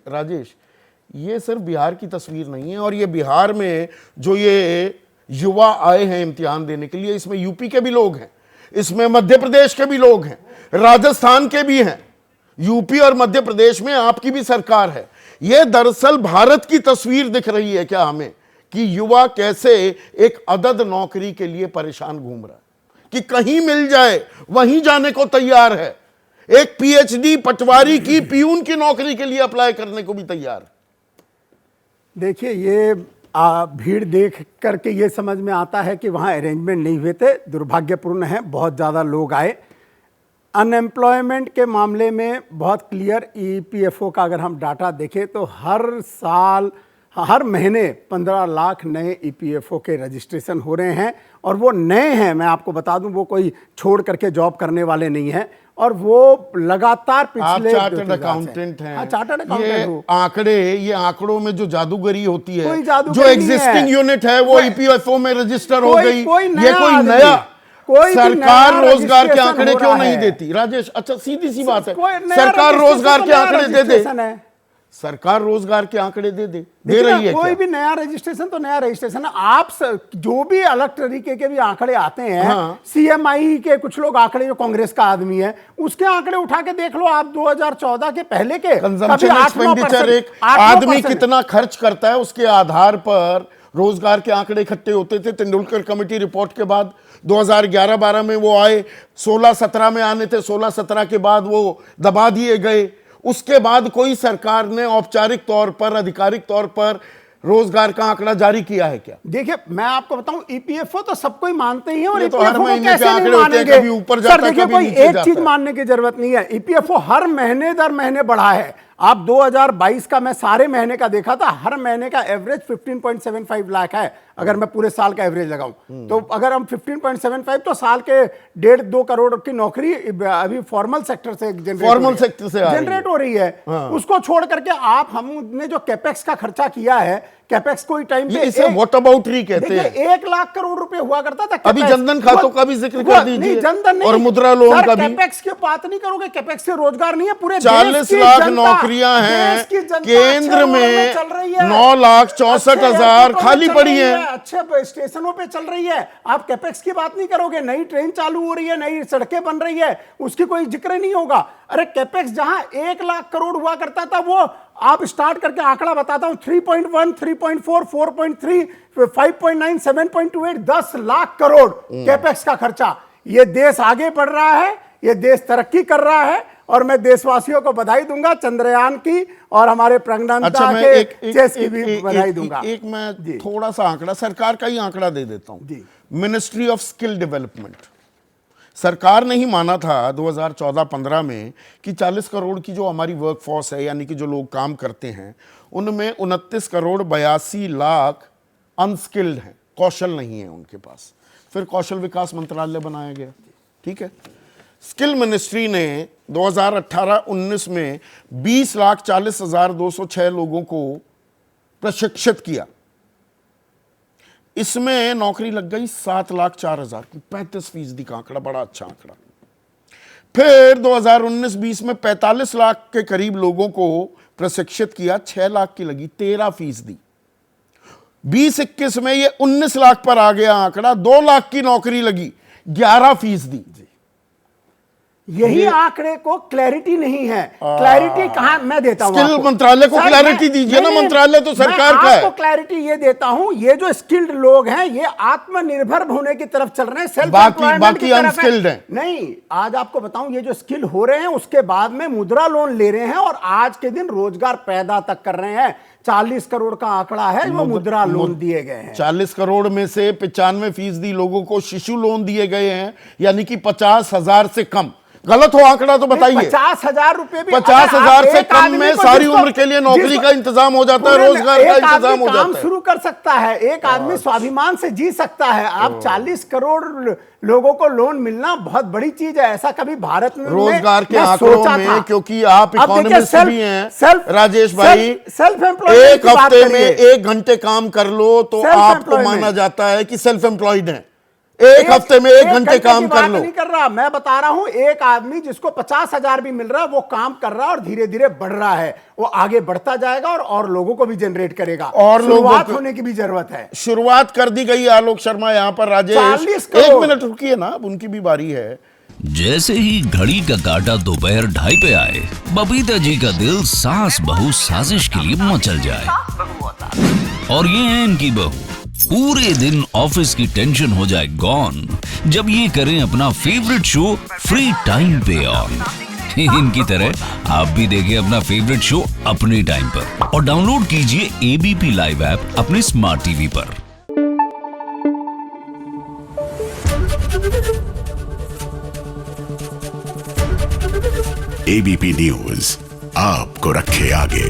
राजेश, ये सिर्फ बिहार की तस्वीर नहीं है, और ये बिहार में जो ये युवा आए हैं इम्तिहान देने के लिए, इसमें यूपी के भी लोग हैं, इसमें मध्य प्रदेश के भी लोग हैं, राजस्थान के भी हैं, यूपी और मध्य प्रदेश में आपकी भी सरकार है। यह दरअसल भारत की तस्वीर दिख रही है क्या हमें, कि युवा कैसे एक अदद नौकरी के लिए परेशान घूम रहा है, कि कहीं मिल जाए वहीं जाने को तैयार है। एक पीएचडी पटवारी की पियून की नौकरी के लिए अप्लाई करने को भी तैयार है। देखिए, ये भीड़ देख करके ये समझ में आता है कि वहाँ अरेंजमेंट नहीं हुए थे। दुर्भाग्यपूर्ण है, बहुत ज़्यादा लोग आए। अनएम्प्लॉयमेंट के मामले में बहुत क्लियर ईपीएफओ का अगर हम डाटा देखें तो हर साल हर महीने 15 लाख नए ईपीएफओ के रजिस्ट्रेशन हो रहे हैं, और वो नए हैं, मैं आपको बता दूं, वो कोई छोड़ करके जॉब करने वाले नहीं हैं, और वो लगातार पिछले चार्टर्ड अकाउंटेंट हैं। हाँ, चार्टर्ड अकाउंटेंट हो। आंकड़े, ये आंकड़ों में जो जादूगरी होती है, कोई जादूगरी जो एग्जिस्टिंग यूनिट है वो ईपीएफओ में रजिस्टर हो गई, ये कोई नया सरकार रोजगार के आंकड़े क्यों नहीं देती राजेश? अच्छा, सीधी सी बात है, सरकार रोजगार के आंकड़े दे दे, सरकार रोजगार के आंकड़े दे रही है। कोई भी नया रजिस्ट्रेशन तो नया रजिस्ट्रेशन है। आप जो भी अलग तरीके के भी आंकड़े आते हैं, हाँ। सीएमआई के कुछ लोग आंकड़े, जो कांग्रेस का आदमी है उसके आंकड़े उठा के देख लो आप, 2014 के पहले के कंजम्पशन एक्सपेंडिचर, एक आदमी कितना खर्च करता है उसके आधार पर रोजगार के आंकड़े इकट्ठे होते थे। तेंदुलकर कमेटी रिपोर्ट के बाद 2011-12 में वो आए, 16-17 में आने थे, 16-17 के बाद वो दबा दिए गए। उसके बाद कोई सरकार ने औपचारिक तौर पर, आधिकारिक तौर पर रोजगार का आंकड़ा जारी किया है क्या? देखिए, मैं आपको बताऊं, ईपीएफओ तो सबको ही मानते ही हैं, और तो हर महीने के आंकड़े होते हैं, कभी ऊपर जाता है, देखिए, कोई एक चीज मानने की जरूरत नहीं है। ईपीएफओ हर महीने दर महीने बढ़ा है। आप 2022 का मैं सारे महीने का देखा था, हर महीने का एवरेज 15.75 लाख है। अगर मैं पूरे साल का एवरेज लगाऊं तो अगर हम 15.75, तो साल के 1.5-2 करोड़ की नौकरी अभी फॉर्मल सेक्टर से जनरेट हो रही है। हाँ। उसको छोड़ करके आप, हमने जो कैपेक्स का खर्चा किया है, कैपेक्स कोई टाइम पे इसे व्हाट अबाउट री कहते हैं। 1 लाख करोड़ रुपए हुआ करता था। अभी जनधन खातों का भी जिक्र कर दीजिए, जनधन और मुद्रा लोन का भी। कैपेक्स की बात नहीं करोगे, कैपेक्स से रोजगार नहीं है। पूरे 40 लाख नौकरियां हैं केंद्र में, 9,64,000 खाली पड़ी है, अच्छे स्टेशनों पे चल रही है। आप कैपेक्स की बात नहीं करोगे, नई ट्रेन चालू हो रही है, नई सड़कें बन रही है, उसकी कोई जिक्र नहीं होगा। अरे कैपेक्स जहां 1 लाख करोड़ हुआ करता था, वो आप स्टार्ट करके आंकड़ा बताता हूं, 3.1, 3.4, 4.3, 5.9, 7.28, 10 लाख करोड़ कैपेक्स का खर्चा। ये देश आगे बढ़ रहा है, ये देश तरक्की कर रहा है, और मैं देशवासियों को बधाई दूंगा, चंद्रयान की और हमारे प्रज्ञानता के चेस की भी बधाई दूंगा। एक मैं थोड़ा सा आंकड़ा, सरकार का ही आंकड़ा दे देता हूं। मिनिस्ट्री ऑफ स्किल डेवलपमेंट, सरकार ने ही माना था 2014-15 में कि 40 करोड़ की जो हमारी वर्कफोर्स है, यानी कि जो लोग काम करते हैं, उनमें 29 करोड़ 82 लाख अनस्किल्ड हैं, कौशल नहीं है उनके पास। फिर कौशल विकास मंत्रालय बनाया गया, ठीक है। स्किल मिनिस्ट्री ने 2018-19 में 20,40,206 लोगों को प्रशिक्षित किया। इसमें नौकरी लग गई 7,04,000 की, 35% का आंकड़ा, बड़ा अच्छा आंकड़ा। फिर 2019-20 में 45 लाख के करीब लोगों को प्रशिक्षित किया, 6 लाख की लगी, 13%। 2021 में ये 19 लाख पर आ गया आंकड़ा, 2 लाख की नौकरी लगी, 11%। यही आंकड़े को क्लैरिटी नहीं है। क्लैरिटी कहां मैं देता हूं? स्किल मंत्रालय को क्लैरिटी दीजिए ना, मंत्रालय तो सरकार का है। आपको क्लैरिटी ये देता हूं, ये जो स्किल्ड लोग हैं ये आत्मनिर्भर होने की तरफ चल रहे हैं, सेल्फ एम्प्लॉयमेंट की तरफ अनस्किल्ड हैं। नहीं, आज आपको बताऊं, ये जो स्किल हो रहे हैं उसके बाद में मुद्रा लोन ले रहे हैं, और आज के दिन रोजगार पैदा तक कर रहे हैं। 40 करोड़ का आंकड़ा है जो मुद्रा लोन दिए गए हैं। 40 करोड़ में से 95% लोगों को शिशु लोन दिए गए हैं, यानी कि 50,000 से कम। गलत हो आंकड़ा तो बताइए। 50,000 रुपए भी, 50,000 से कम में सारी उम्र के लिए नौकरी का इंतजाम हो जाता है, रोजगार का इंतजाम हो जाता है, शुरू कर सकता है, एक आदमी स्वाभिमान से जी सकता है। आप 40 करोड़ लोगों को लोन मिलना बहुत बड़ी चीज है, ऐसा कभी भारत में रोजगार के आंकड़ों में, क्योंकि आप इकोनॉमिस्ट भी हैं राजेश भाई, सेल्फ एम्प्लॉयड एक हफ्ते में 1 घंटे काम कर लो तो आपको माना जाता है कि सेल्फ एम्प्लॉयड है। एक हफ्ते में 1 घंटे की काम कर बात लो। नहीं कर रहा, मैं बता रहा हूं एक आदमी जिसको 50,000 भी मिल रहा है वो काम कर रहा है और धीरे धीरे बढ़ रहा है, वो आगे बढ़ता जाएगा और लोगों को भी जनरेट करेगा। और लोगों शुरुआत को होने की भी जरूरत है। शुरुआत कर दी गई है। आलोक शर्मा यहां पर, राजेश 40 1 करोड़। मिनट रुकिए ना, अब उनकी भी बारी है। जैसे ही घड़ी का काटा दोपहर 2:30 पे आए, बबीता जी का दिल सास बहू साजिश के लिए मचल जाए। और ये है इनकी बहू, पूरे दिन ऑफिस की टेंशन हो जाए गॉन जब ये करें अपना फेवरेट शो फ्री टाइम पे ऑन। इनकी तरह आप भी देखें अपना फेवरेट शो अपने टाइम पर और डाउनलोड कीजिए एबीपी लाइव ऐप अपने स्मार्ट टीवी पर। एबीपी न्यूज आपको रखे आगे।